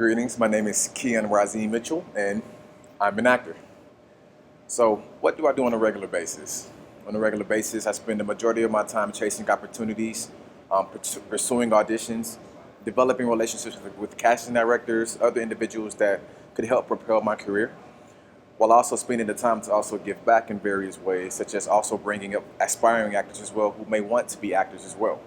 Greetings, my name is Keyan Mitchell, and I'm an actor. So, what do I do on a regular basis? On a regular basis, I spend the majority of my time chasing opportunities, pursuing auditions, developing relationships with casting directors, other individuals that could help propel my career, while also spending the time to also give back in various ways, such as also bringing up aspiring actors as well who may want to be actors as well.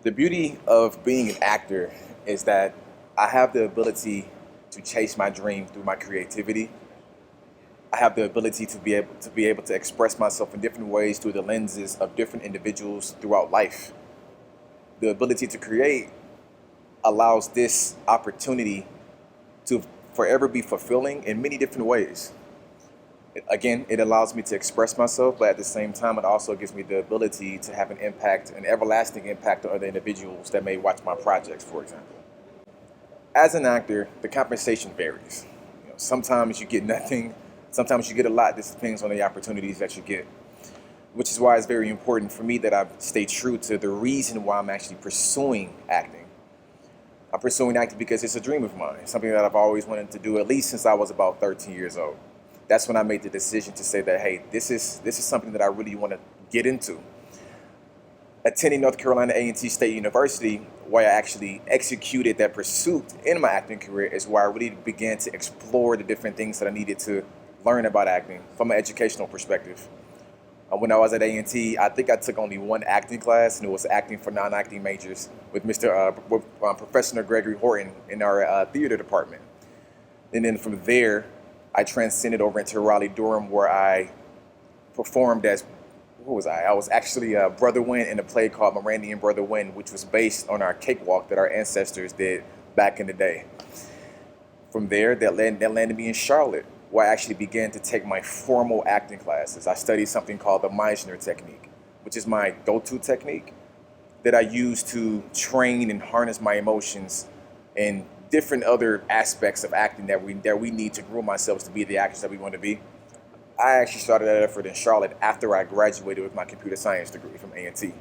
The beauty of being an actor is that I have the ability to chase my dream through my creativity. I have the ability to be able to express myself in different ways through the lenses of different individuals throughout life. The ability to create allows this opportunity to forever be fulfilling in many different ways. Again, it allows me to express myself, but at the same time, it also gives me the ability to have an impact, an everlasting impact on other individuals that may watch my projects, for example. As an actor, the compensation varies. Sometimes you get nothing, sometimes you get a lot. This depends on the opportunities that you get, which is why it's very important for me that I stay true to the reason why I'm actually pursuing acting. I'm pursuing acting because it's a dream of mine. It's something that I've always wanted to do, at least since I was about 13 years old. That's when I made the decision to say that, hey, this is something that I really want to get into. Attending North Carolina A&T State University, where I actually executed that pursuit in my acting career, is where I really began to explore the different things that I needed to learn about acting from an educational perspective. When I was at A&T, I think I took only one acting class, and it was acting for non-acting majors with Professor Gregory Horton in our theater department. And then from there, I transcended over into Raleigh-Durham, where I performed as, who was I? I was actually Brother Wynn in a play called Miranda and Brother Wynn, which was based on our cakewalk that our ancestors did back in the day. From there, that landed me in Charlotte, where I actually began to take my formal acting classes. I studied something called the Meisner technique, which is my go-to technique that I use to train and harness my emotions and different other aspects of acting that we need to groom ourselves to be the actors that we want to be. I actually started that effort in Charlotte after I graduated with my computer science degree from A&T.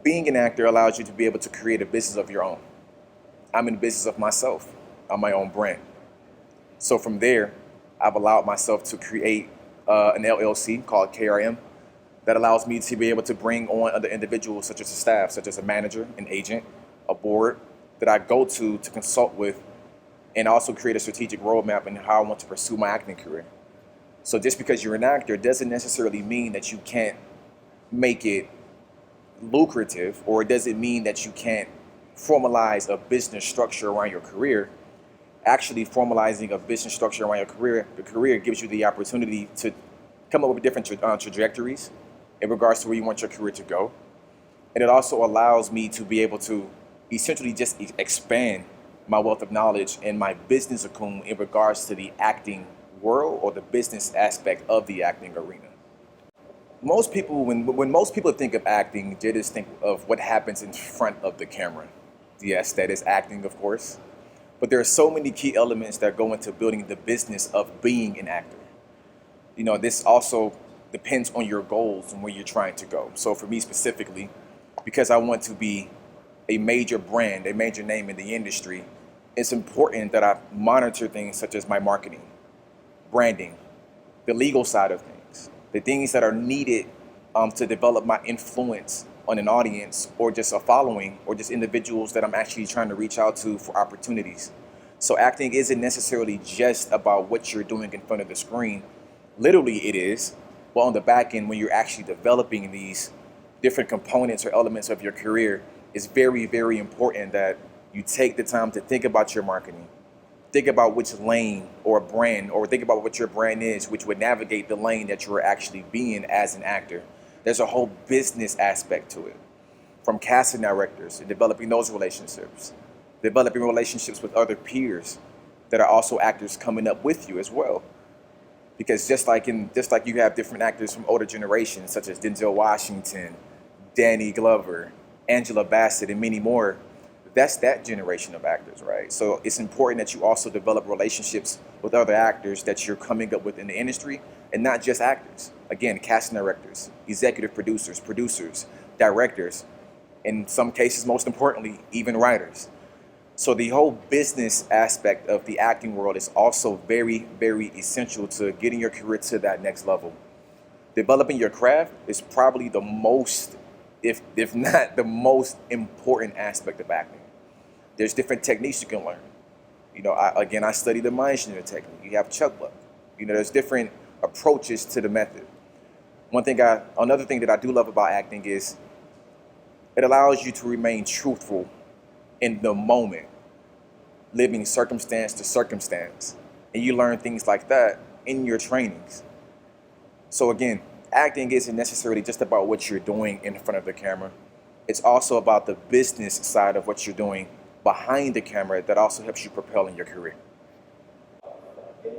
Being an actor allows you to be able to create a business of your own. I'm in the business of myself. I'm my own brand. So from there, I've allowed myself to create an LLC called KRM that allows me to be able to bring on other individuals such as a staff, such as a manager, an agent, a board that I go to consult with, and also create a strategic roadmap in how I want to pursue my acting career. So just because you're an actor doesn't necessarily mean that you can't make it lucrative, or it doesn't mean that you can't formalize a business structure around your career. Actually, formalizing a business structure around the career gives you the opportunity to come up with different trajectories in regards to where you want your career to go. And it also allows me to be able to essentially just expand my wealth of knowledge and my business acumen in regards to the acting world or the business aspect of the acting arena. Most people, when most people think of acting, they just think of what happens in front of the camera. Yes, that is acting, of course. But there are so many key elements that go into building the business of being an actor. This also depends on your goals and where you're trying to go. So for me specifically, because I want to be a major brand, a major name in the industry, it's important that I monitor things such as my marketing, branding, the legal side of things, the things that are needed to develop my influence on an audience or just a following or just individuals that I'm actually trying to reach out to for opportunities. So acting isn't necessarily just about what you're doing in front of the screen. Literally it is, but on the back end when you're actually developing these different components or elements of your career, it's very, very important that you take the time to think about your marketing, think about which lane or brand, or think about what your brand is, which would navigate the lane that you're actually being as an actor. There's a whole business aspect to it, from casting directors and developing those relationships, developing relationships with other peers that are also actors coming up with you as well. Because just like you have different actors from older generations, such as Denzel Washington, Danny Glover, Angela Bassett, and many more, that's that generation of actors, right? So it's important that you also develop relationships with other actors that you're coming up with in the industry, and not just actors. Again, casting directors, executive producers, directors, in some cases, most importantly, even writers. So the whole business aspect of the acting world is also very, very essential to getting your career to that next level. Developing your craft is probably the most, if not the most important aspect of acting. There's different techniques you can learn. I study the mind shifting technique. You have Chuck Buck. There's different approaches to the method. Another thing that I do love about acting is it allows you to remain truthful in the moment, living circumstance to circumstance. And you learn things like that in your trainings. So again, acting isn't necessarily just about what you're doing in front of the camera. It's also about the business side of what you're doing behind the camera that also helps you propel in your career.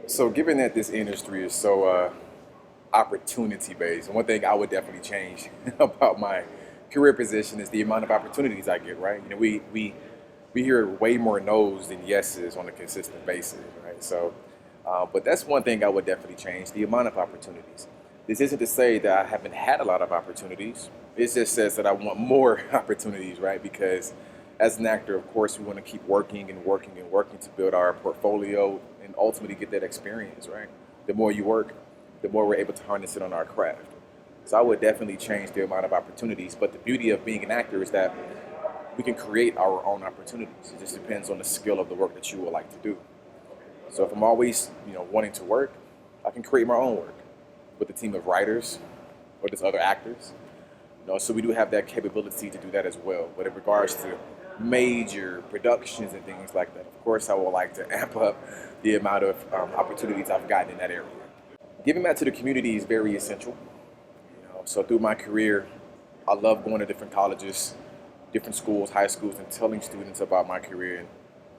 So given that this industry is so opportunity based, and one thing I would definitely change about my career position is the amount of opportunities I get, right? We hear way more no's than yeses on a consistent basis, right? So, but that's one thing I would definitely change, the amount of opportunities. This isn't to say that I haven't had a lot of opportunities. It just says that I want more opportunities, right? Because as an actor, of course, we want to keep working and working and working to build our portfolio and ultimately get that experience, right? The more you work, the more we're able to harness it on our craft. So I would definitely change the amount of opportunities. But the beauty of being an actor is that we can create our own opportunities. It just depends on the skill of the work that you would like to do. So if I'm always, wanting to work, I can create my own work with a team of writers or just other actors. So we do have that capability to do that as well. But in regards to major productions and things like that, of course, I would like to amp up the amount of opportunities I've gotten in that area. Giving back to the community is very essential. So through my career, I love going to different colleges, different schools, high schools, and telling students about my career and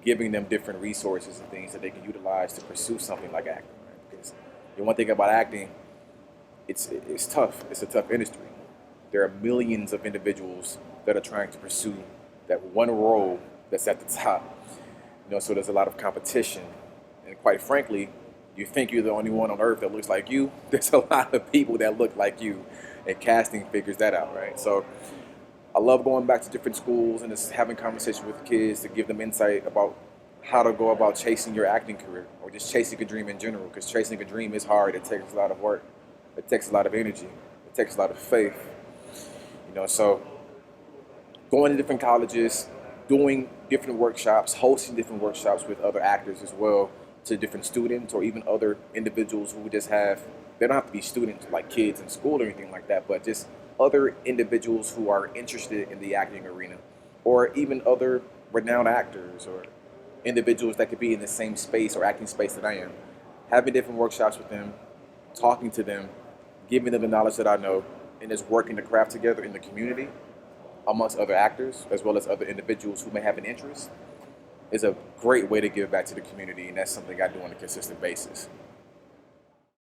giving them different resources and things that they can utilize to pursue something like acting. Right? Because the one thing about acting, it's tough. It's a tough industry. There are millions of individuals that are trying to pursue that one role that's at the top. So there's a lot of competition, and quite frankly, you think you're the only one on earth that looks like you. There's a lot of people that look like you, and casting figures that out, right? So I love going back to different schools and just having conversations with kids to give them insight about how to go about chasing your acting career or just chasing a dream in general, because chasing a dream is hard. It takes a lot of work. It takes a lot of energy. It takes a lot of faith. So going to different colleges, doing different workshops, hosting different workshops with other actors as well, to different students or even other individuals who just they don't have to be students like kids in school or anything like that, but just other individuals who are interested in the acting arena, or even other renowned actors or individuals that could be in the same space or acting space that I am. Having different workshops with them, talking to them, giving them the knowledge that I know, and just working the craft together in the community amongst other actors as well as other individuals who may have an interest is a great way to give back to the community, and that's something I do on a consistent basis.